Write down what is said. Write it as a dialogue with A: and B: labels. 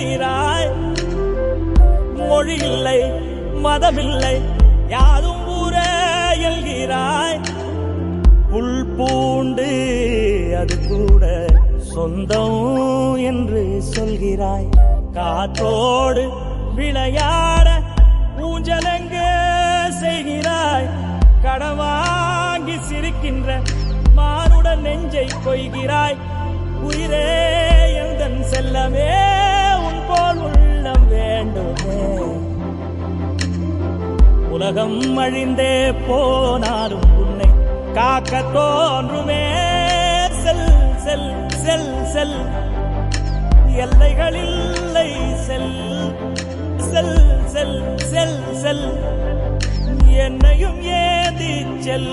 A: என்கிறாய். மொழி இல்லை மதமில்லை யாரும் ஊரே என்கிறாய். புல் பூண்டு அது கூட சொந்தம் என்று சொல்கிறாய். காற்றோடு விளையாட ஊஞ்சலங்க செய்கிறாய். கடவாங்கி சிரிக்கின்ற மானுடன் நெஞ்சை கொய்கிறாய். உயிரே எந்தன் செல்லமே உன் போல் உள்ளம் வேண்டுமே. உலகம் அழிந்தே போனாலும் உன்னை காக்க தோன்றுமே. செல் செல் செல் செல் எல்லைகளில்லை செல் செல் செல் செல் செல் என்னையும் ஏந்தி செல்.